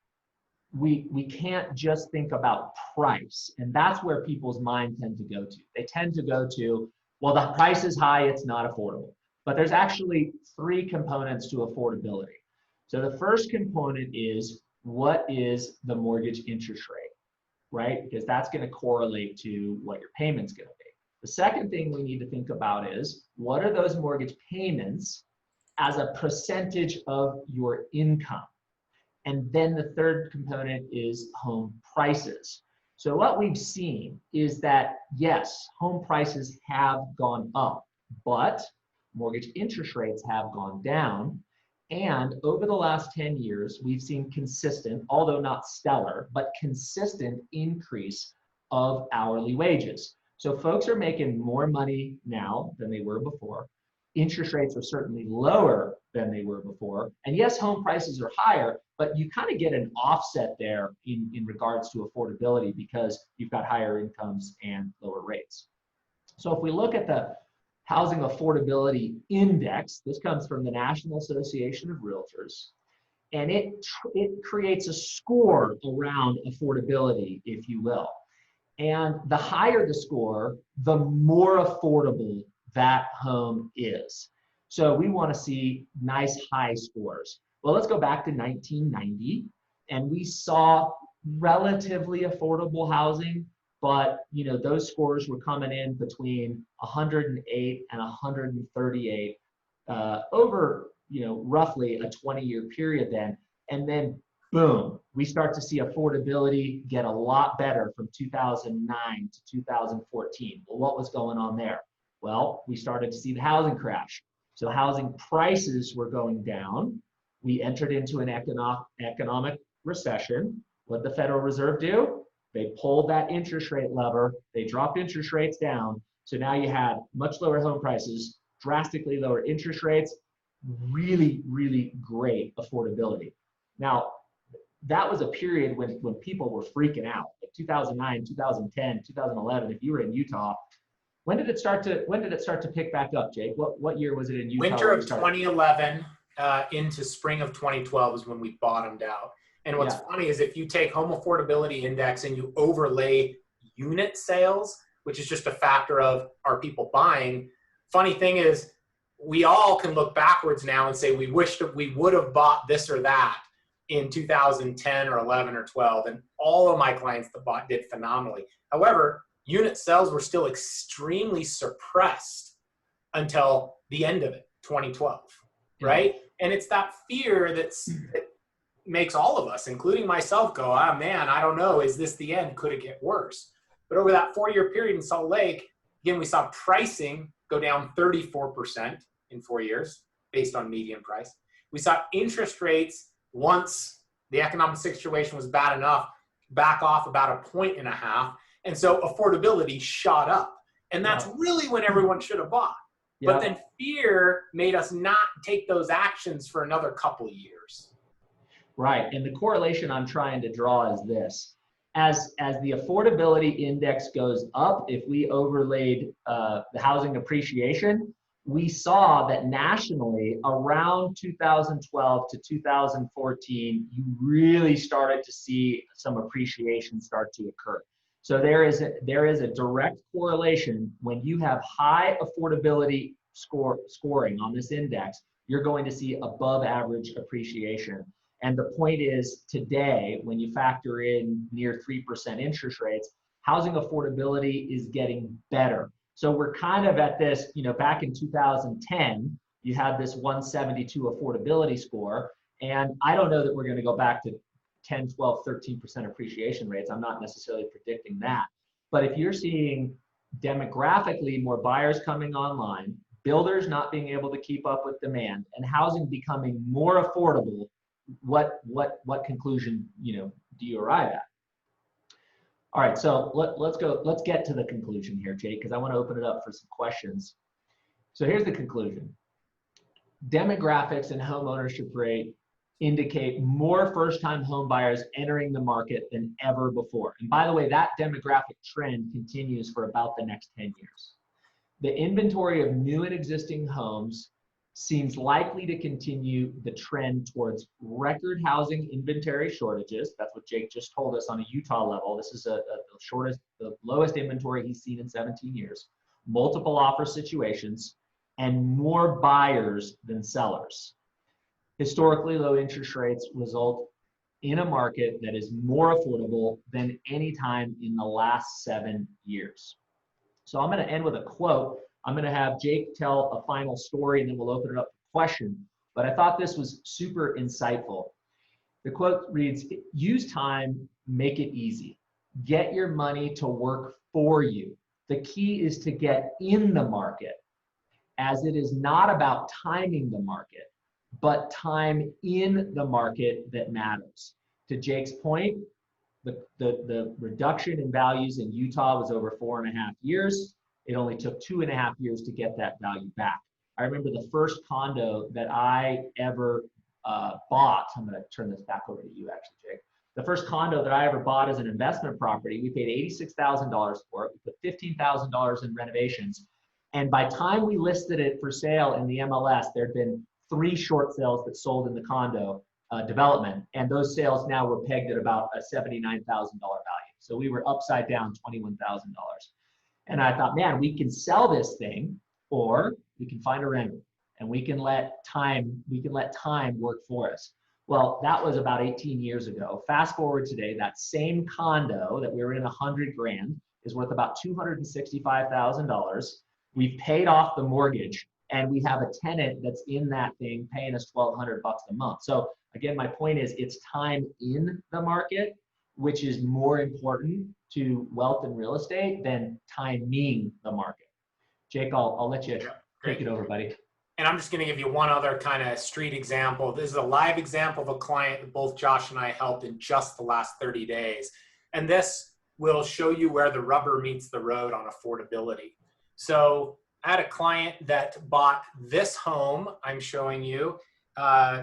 [SPEAKER 1] we can't just think about price, and that's where people's minds tend to go to. They tend to go to, well, the price is high, it's not affordable. But there's actually three components to affordability. So the first component is, what is the mortgage interest rate, right? Because that's going to correlate to what your payment's going to be. The second thing we need to think about is, what are those mortgage payments as a percentage of your income? And then the third component is home prices. So what we've seen is that, yes, home prices have gone up, but mortgage interest rates have gone down. And over the last 10 years, we've seen consistent, although not stellar, but consistent increase of hourly wages. So folks are making more money now than they were before. Interest rates are certainly lower than they were before. And yes, home prices are higher, but you kind of get an offset there in regards to affordability because you've got higher incomes and lower rates. So if we look at the Housing Affordability Index, this comes from the National Association of Realtors, and it creates a score around affordability, if you will. And the higher the score, the more affordable that home is. So we want to see nice high scores. Well, let's go back to 1990, and we saw relatively affordable housing, but those scores were coming in between 108 and 138 over roughly a 20-year period then. And then boom, we start to see affordability get a lot better from 2009 to 2014. Well, what was going on there? Well, we started to see the housing crash. So housing prices were going down. We entered into an economic recession. What did the Federal Reserve do? They pulled that interest rate lever. They dropped interest rates down. So now you had much lower home prices, drastically lower interest rates, really, really great affordability. Now, that was a period when people were freaking out, like 2009, 2010, 2011. If you were in Utah, when did it start to pick back up, Jake? What year was it in Utah?
[SPEAKER 2] Winter of 2011 into spring of 2012 is when we bottomed out. And what's funny is if you take home affordability index and you overlay unit sales, which is just a factor of are people buying. Funny thing is, we all can look backwards now and say we wish that we would have bought this or that in 2010 or 11 or 12. And all of my clients that bought did phenomenally. However, unit sales were still extremely suppressed until the end of it, 2012, right? And it's that fear that makes all of us, including myself, go, ah, man, I don't know. Is this the end? Could it get worse? But over that 4-year period in Salt Lake, again, we saw pricing go down 34% in 4 years based on median price. We saw interest rates, once the economic situation was bad enough, back off about 1.5 points. And so affordability shot up. And that's really when everyone should have bought. But then fear made us not take those actions for another couple of years.
[SPEAKER 1] Right. And the correlation I'm trying to draw is this. As the affordability index goes up, if we overlaid the housing appreciation, we saw that nationally around 2012 to 2014, you really started to see some appreciation start to occur. So there is a direct correlation. When you have high affordability scoring on this index, you're going to see above average appreciation. And the point is, today, when you factor in near 3% interest rates, housing affordability is getting better. So we're kind of at this, back in 2010, you had this 172 affordability score. And I don't know that we're going to go back to 10, 12, 13% appreciation rates. I'm not necessarily predicting that. But if you're seeing demographically more buyers coming online, builders not being able to keep up with demand, and housing becoming more affordable, what conclusion do you arrive at? All right, so let's get to the conclusion here, Jake, because I want to open it up for some questions. So here's the conclusion. Demographics and home ownership rate indicate more first-time home buyers entering the market than ever before. And by the way, that demographic trend continues for about the next 10 years. The inventory of new and existing homes seems likely to continue the trend towards record housing inventory shortages. That's what Jake just told us on a Utah level. This is the lowest inventory he's seen in 17 years. Multiple offer situations and more buyers than sellers. Historically, low interest rates result in a market that is more affordable than any time in the last 7 years. So I'm going to end with a quote. I'm going to have Jake tell a final story, and then we'll open it up for question. But I thought this was super insightful. The quote reads, "Use time, make it easy. Get your money to work for you. The key is to get in the market, as it is not about timing the market, but time in the market that matters." To Jake's point, the reduction in values in Utah was over 4.5 years. It only took 2.5 years to get that value back. I remember the first condo that I ever bought. I'm going to turn this back over to you, actually, Jake. The first condo that I ever bought as an investment property, we paid $86,000 for it. We put $15,000 in renovations. And by the time we listed it for sale in the MLS, there'd been 3 short sales that sold in the condo development. And those sales now were pegged at about a $79,000 value. So we were upside down $21,000. And I thought, man, we can sell this thing, or we can find a renter, and we can let time work for us. Well, that was about 18 years ago. Fast forward today, that same condo that we were in $100,000 is worth about $265,000. We've paid off the mortgage. and we have a tenant that's in that thing paying us $1,200 a month. So again, my point is it's time in the market, which is more important to wealth and real estate than timing the market. Jake, I'll let you take it over, buddy.
[SPEAKER 2] And I'm just going to give you one other kind of street example. This is a live example of a client that both Josh and I helped in just the last 30 days. And this will show you where the rubber meets the road on affordability. So I had a client that bought this home I'm showing you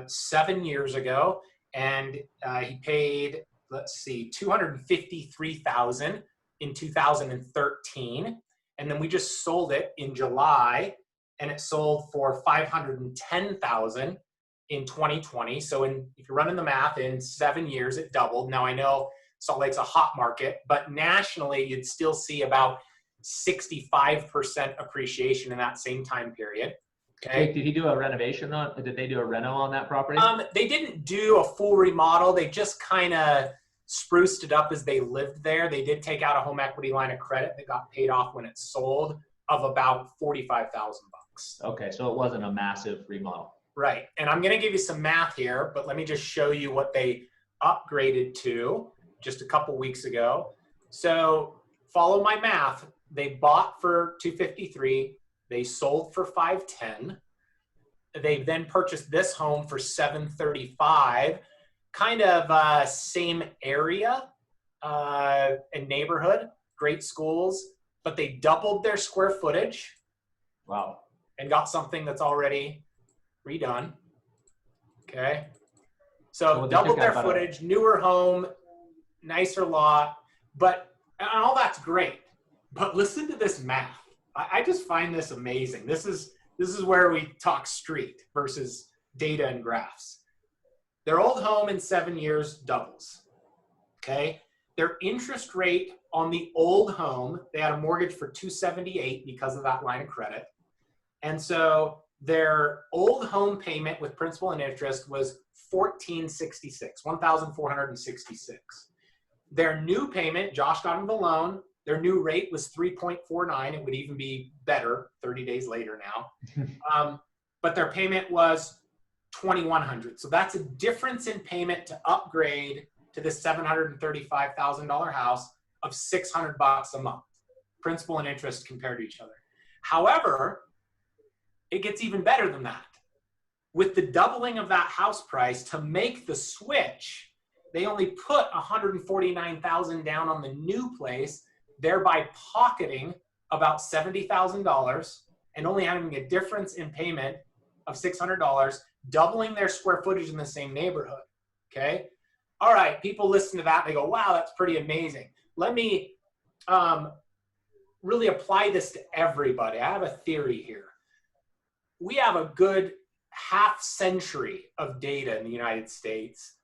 [SPEAKER 2] 7 years ago, and he paid, let's see, $253,000 in 2013, and then we just sold it in July, and it sold for $510,000 in 2020. So if you're running the math, in 7 years it doubled. Now I know Salt Lake's a hot market, but nationally you'd still see about 65% appreciation in that same time period. Okay.
[SPEAKER 1] Did he do a renovation on? Did they do a reno on that property?
[SPEAKER 2] They didn't do a full remodel. They just kind of spruced it up as they lived there. They did take out a home equity line of credit that got paid off when it sold of about $45,000.
[SPEAKER 1] Okay, so it wasn't a massive remodel.
[SPEAKER 2] Right, and I'm going to give you some math here, but let me just show you what they upgraded to just a couple weeks ago. So follow my math. They bought for $253,000. They sold for $510,000. They then purchased this home for $735,000. Kind of same area and neighborhood, great schools, but they doubled their square footage.
[SPEAKER 1] Wow.
[SPEAKER 2] And got something that's already redone. Okay. So doubled their footage, newer home, nicer lot, but and all that's great. But listen to this math. I just find this amazing. This is where we talk street versus data and graphs. Their old home in 7 years doubles. Okay. Their interest rate on the old home, they had a mortgage for $278,000 because of that line of credit. And so their old home payment with principal and interest was $1,466. Their new payment, Josh got them the loan. Their new rate was 3.49. It would even be better 30 days later now. But their payment was $2,100. So that's a difference in payment to upgrade to this $735,000 house of $600 a month, principal and interest compared to each other. However, it gets even better than that. With the doubling of that house price, to make the switch, they only put $149,000 down on the new place, thereby pocketing about $70,000 and only having a difference in payment of $600, doubling their square footage in the same neighborhood. Okay. All right. People listen to that. They go, wow, that's pretty amazing. Let me really apply this to everybody. I have a theory here. We have a good half century of data in the United States,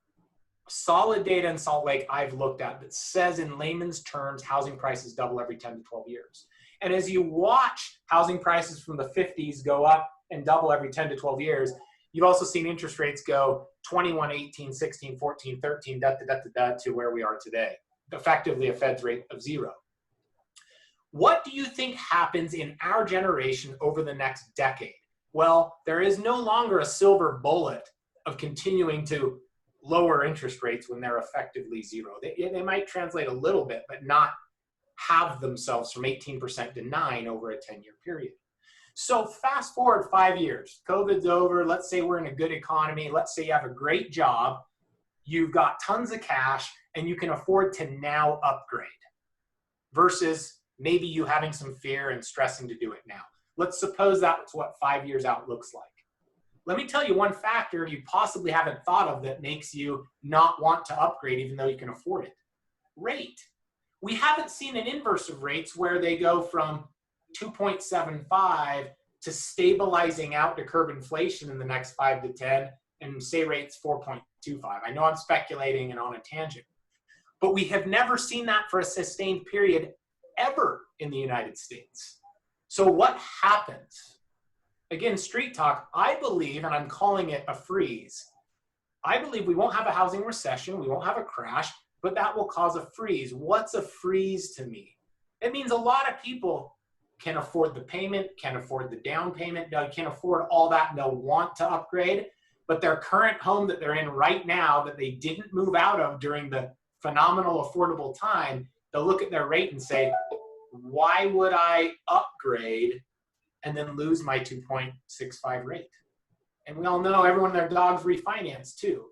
[SPEAKER 2] solid data in Salt Lake I've looked at that says in layman's terms, housing prices double every 10 to 12 years. And as you watch housing prices from the 50s go up and double every 10 to 12 years, you've also seen interest rates go 21, 18, 16, 14, 13, to where we are today, effectively a Fed's rate of 0. What do you think happens in our generation over the next decade? Well, there is no longer a silver bullet of continuing to lower interest rates when they're effectively 0. They might translate a little bit, but not have themselves from 18% to 9% over a 10-year period. So fast forward 5 years, COVID's over. Let's say we're in a good economy. Let's say you have a great job. You've got tons of cash and you can afford to now upgrade versus maybe you having some fear and stressing to do it now. Let's suppose that's what 5 years out looks like. Let me tell you one factor you possibly haven't thought of that makes you not want to upgrade even though you can afford it. Rate. We haven't seen an inverse of rates where they go from 2.75 to stabilizing out to curb inflation in the next 5 to 10 and say rates 4.25. I know I'm speculating and on a tangent, but we have never seen that for a sustained period ever in the United States. So what happens? Again, street talk, I believe, and I'm calling it a freeze. I believe we won't have a housing recession. We won't have a crash, but that will cause a freeze. What's a freeze to me? It means a lot of people can afford the payment, can afford the down payment, can afford all that, and they'll want to upgrade. But their current home that they're in right now that they didn't move out of during the phenomenal affordable time, they'll look at their rate and say, why would I upgrade and then lose my 2.65 rate? And we all know everyone and their dogs refinance too.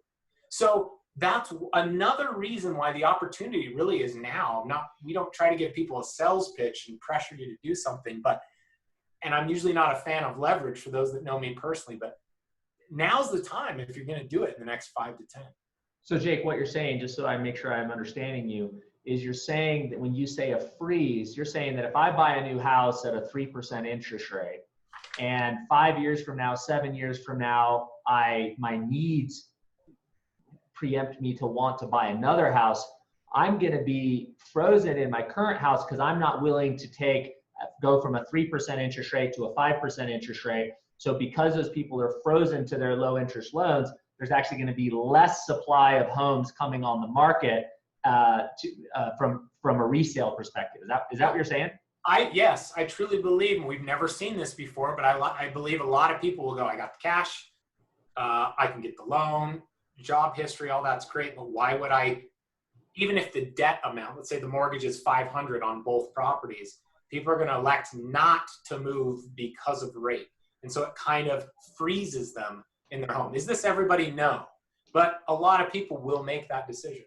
[SPEAKER 2] So that's another reason why the opportunity really is now. We don't try to give people a sales pitch and pressure you to do something, and I'm usually not a fan of leverage for those that know me personally, but now's the time if you're going to do it in the next 5 to 10.
[SPEAKER 1] So Jake, what you're saying, just so I make sure I'm understanding you, is you're saying that when you say a freeze, you're saying that if I buy a new house at a 3% interest rate, and 5 years from now, 7 years from now, my needs preempt me to want to buy another house, I'm going to be frozen in my current house because I'm not willing to go from a 3% interest rate to a 5% interest rate. So because those people are frozen to their low interest loans, there's actually going to be less supply of homes coming on the market from a resale perspective. Is that what you're saying?
[SPEAKER 2] Yes, I truly believe, and we've never seen this before, but I believe a lot of people will go, I got the cash, I can get the loan, job history, all that's great, but why would I, even if the debt amount, let's say the mortgage is 500 on both properties, people are going to elect not to move because of the rate. And so it kind of freezes them in their home. Is this everybody? No. But a lot of people will make that decision.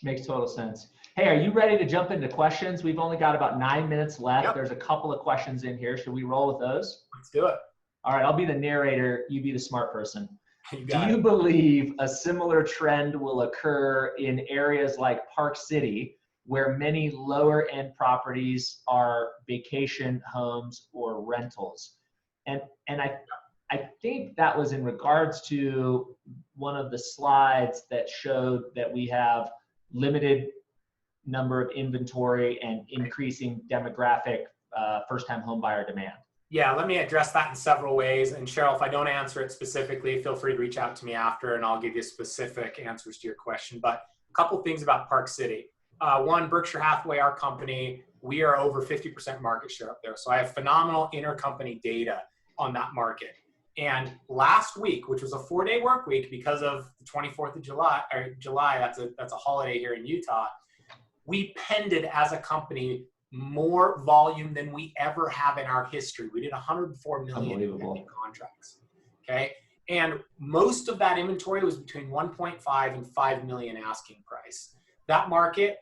[SPEAKER 1] Makes total sense. Hey, are you ready to jump into questions? We've only got about 9 minutes left. Yep. There's a couple of questions in here. Should we roll with those?
[SPEAKER 2] Let's do it.
[SPEAKER 1] All right, I'll be the narrator. You be the smart person. Do you believe a similar trend will occur in areas like Park City, where many lower end properties are vacation homes or rentals? And I think that was in regards to one of the slides that showed that we have limited number of inventory and increasing demographic first-time home buyer demand.
[SPEAKER 2] Yeah, let me address that in several ways. And Cheryl, if I don't answer it specifically, feel free to reach out to me after and I'll give you specific answers to your question. But a couple things about Park City. One, Berkshire Hathaway, our company, we are over 50% market share up there. So I have phenomenal intercompany data on that market. And last week, which was a 4-day work week because of the 24th of July, that's a holiday here in Utah, we pended as a company more volume than we ever have in our history. We did 104 million pending contracts. Okay. And most of that inventory was between 1.5 and 5 million asking price. That market,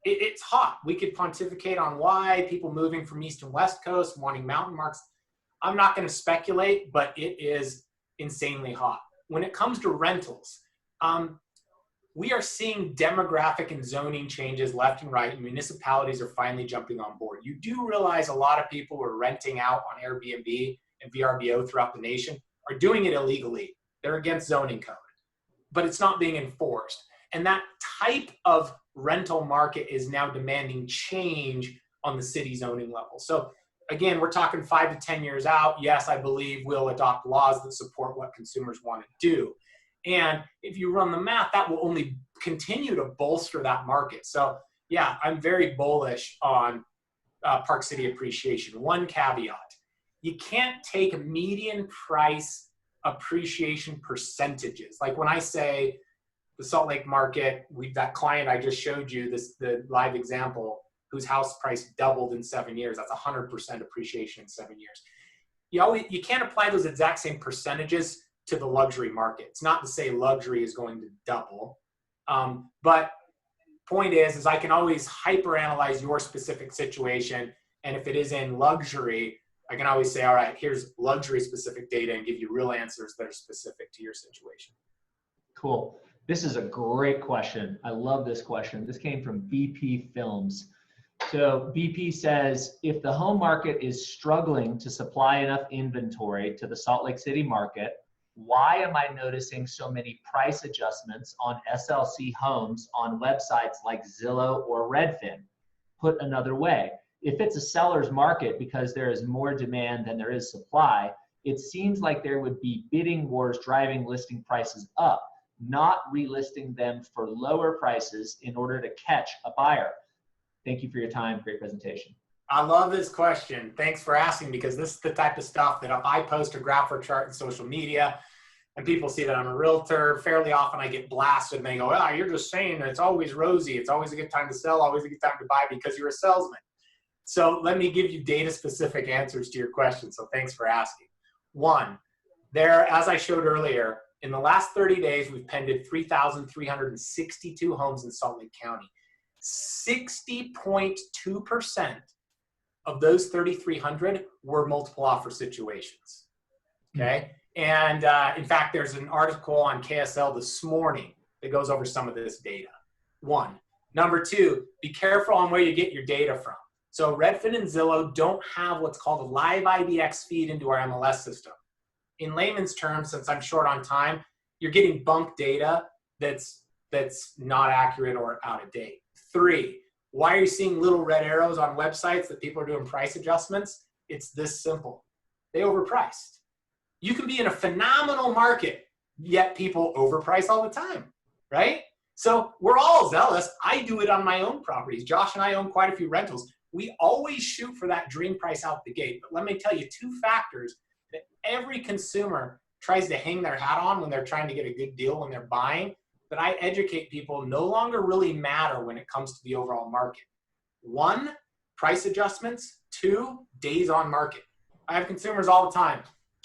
[SPEAKER 2] it's hot. We could pontificate on why people moving from East and West Coast wanting mountain marks. I'm not going to speculate, but it is insanely hot. When it comes to rentals, we are seeing demographic and zoning changes left and right, and municipalities are finally jumping on board. You do realize a lot of people who are renting out on Airbnb and VRBO throughout the nation are doing it illegally. They're against zoning code, but it's not being enforced. And that type of rental market is now demanding change on the city zoning level. So again, we're talking 5 to 10 years out. Yes, I believe we'll adopt laws that support what consumers want to do. And if you run the math, that will only continue to bolster that market. So yeah, I'm very bullish on Park City appreciation. One caveat, you can't take median price appreciation percentages. Like when I say the Salt Lake market, that client I just showed you, the live example, whose house price doubled in 7 years, that's 100% appreciation in 7 years. You can't apply those exact same percentages to the luxury market. It's not to say luxury is going to double, but point is I can always hyper-analyze your specific situation, and if it is in luxury, I can always say, all right, here's luxury-specific data and give you real answers that are specific to your situation.
[SPEAKER 1] Cool. This is a great question. I love this question. This came from BP Films. So BP says, if the home market is struggling to supply enough inventory to the Salt Lake City market, why am I noticing so many price adjustments on SLC homes on websites like Zillow or Redfin? Put another way, if it's a seller's market because there is more demand than there is supply, it seems like there would be bidding wars driving listing prices up, not relisting them for lower prices in order to catch a buyer. Thank you for your time. Great presentation.
[SPEAKER 2] I love this question. Thanks for asking, because this is the type of stuff that if I post a graph or chart in social media and people see that I'm a realtor, fairly often I get blasted and they go, oh, you're just saying that it's always rosy. It's always a good time to sell, always a good time to buy because you're a salesman. So let me give you data-specific answers to your question. So thanks for asking. One, as I showed earlier, in the last 30 days, we've pended 3,362 homes in Salt Lake County. 60.2% of those 3,300 were multiple offer situations, okay? And in fact, there's an article on KSL this morning that goes over some of this data. One. Number two, be careful on where you get your data from. So Redfin and Zillow don't have what's called a live IDX feed into our MLS system. In layman's terms, since I'm short on time, you're getting bunk data that's not accurate or out of date. Three, why are you seeing little red arrows on websites that people are doing price adjustments? It's this simple. They overpriced. You can be in a phenomenal market, yet people overprice all the time, right? So we're all zealous. I do it on my own properties. Josh and I own quite a few rentals. We always shoot for that dream price out the gate. But let me tell you two factors that every consumer tries to hang their hat on when they're trying to get a good deal when they're buying, that I educate people no longer really matter when it comes to the overall market. One, price adjustments. Two, days on market. I have consumers all the time.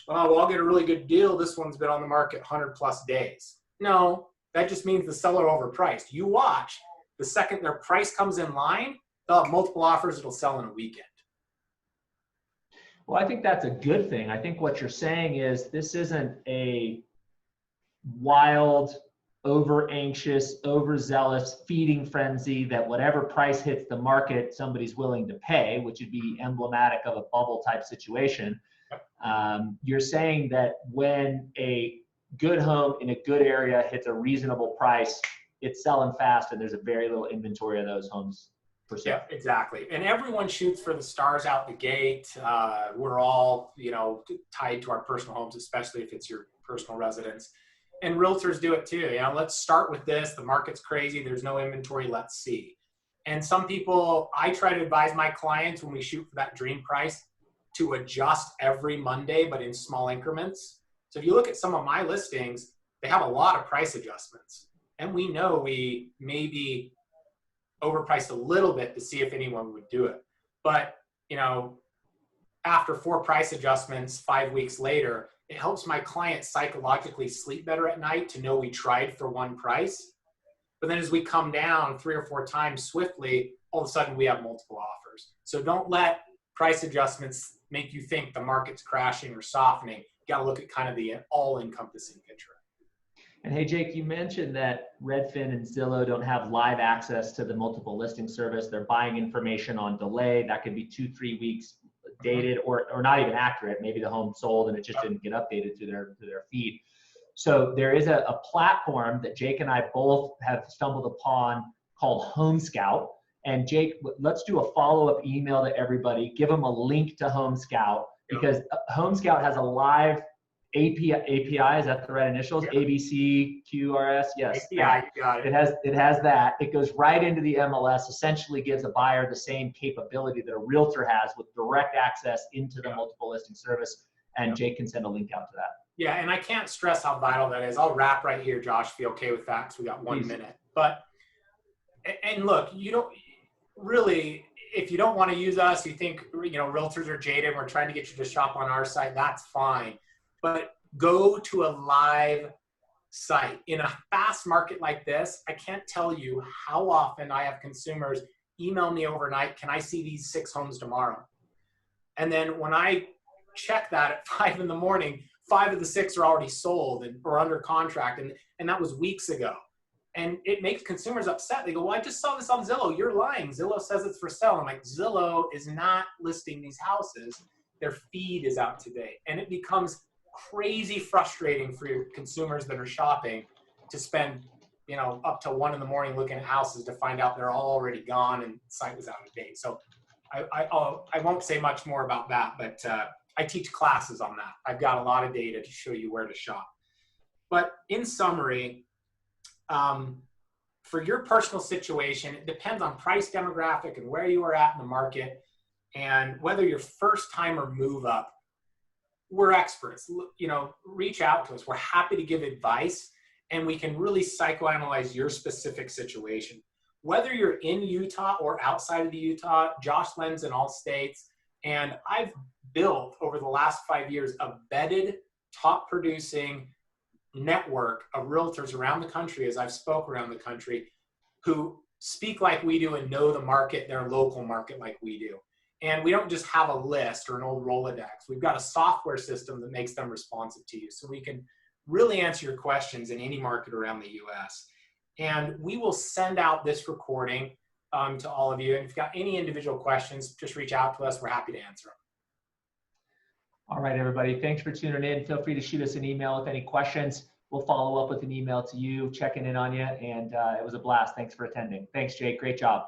[SPEAKER 2] Oh, well, I'll get a really good deal. This one's been on the market 100 plus days. No, that just means the seller overpriced. You watch, the second their price comes in line, they'll have multiple offers, it'll sell in a weekend.
[SPEAKER 1] Well, I think that's a good thing. I think what you're saying is this isn't a wild, over anxious, overzealous feeding frenzy that whatever price hits the market, somebody's willing to pay, which would be emblematic of a bubble type situation. You're saying that when a good home in a good area hits a reasonable price, it's selling fast and there's a very little inventory of those homes per se.
[SPEAKER 2] Yeah, exactly. And everyone shoots for the stars out the gate. We're all, tied to our personal homes, especially if it's your personal residence. And realtors do it too. Let's start with this. The market's crazy. There's no inventory. Let's see. And some people, I try to advise my clients when we shoot for that dream price to adjust every Monday, but in small increments. So if you look at some of my listings, they have a lot of price adjustments. And we know we maybe overpriced a little bit to see if anyone would do it. But, after 4 price adjustments, 5 weeks later, it helps my client psychologically sleep better at night to know we tried for one price. But then as we come down 3 or 4 times swiftly, all of a sudden we have multiple offers. So don't let price adjustments make you think the market's crashing or softening. You got to look at kind of the all-encompassing picture.
[SPEAKER 1] And hey, Jake, you mentioned that Redfin and Zillow don't have live access to the multiple listing service. They're buying information on delay. That could be 2-3 weeks dated or not even accurate. Maybe the home sold and it just didn't get updated to their feed. So there is a platform that Jake and I both have stumbled upon called Home Scout. And Jake, let's do a follow-up email to everybody. Give them a link to Home Scout because Home Scout has a live API, is that the right initials? ABC, QRS, yes.
[SPEAKER 2] API, you got it.
[SPEAKER 1] It has that. It goes right into the MLS, essentially gives a buyer the same capability that a realtor has with direct access into the multiple listing service. And Jake can send a link out to that.
[SPEAKER 2] Yeah, and I can't stress how vital that is. I'll wrap right here, Josh, if you're okay with that, because we got 1 minute. But, and look, you don't really, if you don't want to use us, you think, realtors are jaded, we're trying to get you to shop on our site, that's fine. But go to a live site. In a fast market like this, I can't tell you how often I have consumers email me overnight, can I see these 6 homes tomorrow? And then when I check that at 5 in the morning, 5 of the 6 are already sold or under contract. And that was weeks ago. And it makes consumers upset. They go, well, I just saw this on Zillow. You're lying. Zillow says it's for sale. I'm like, Zillow is not listing these houses. Their feed is out today. And it becomes crazy frustrating for your consumers that are shopping to spend, up to 1 in the morning looking at houses to find out they're all already gone and the site was out of date. So I won't say much more about that, but I teach classes on that. I've got a lot of data to show you where to shop. But in summary, for your personal situation, it depends on price demographic and where you are at in the market. And whether you're first time or move up, we're experts. You know, reach out to us. We're happy to give advice, and we can really psychoanalyze your specific situation. Whether you're in Utah or outside of the Utah, Josh lends in all states. And I've built over the last 5 years a vetted, top producing network of realtors around the country, as I've spoke around the country, who speak like we do and know the market, their local market, like we do. And we don't just have a list or an old Rolodex. We've got a software system that makes them responsive to you. So we can really answer your questions in any market around the US. And we will send out this recording to all of you. And if you've got any individual questions, just reach out to us. We're happy to answer them.
[SPEAKER 1] All right, everybody. Thanks for tuning in. Feel free to shoot us an email with any questions. We'll follow up with an email to you, checking in on you. And it was a blast. Thanks for attending. Thanks, Jake. Great job.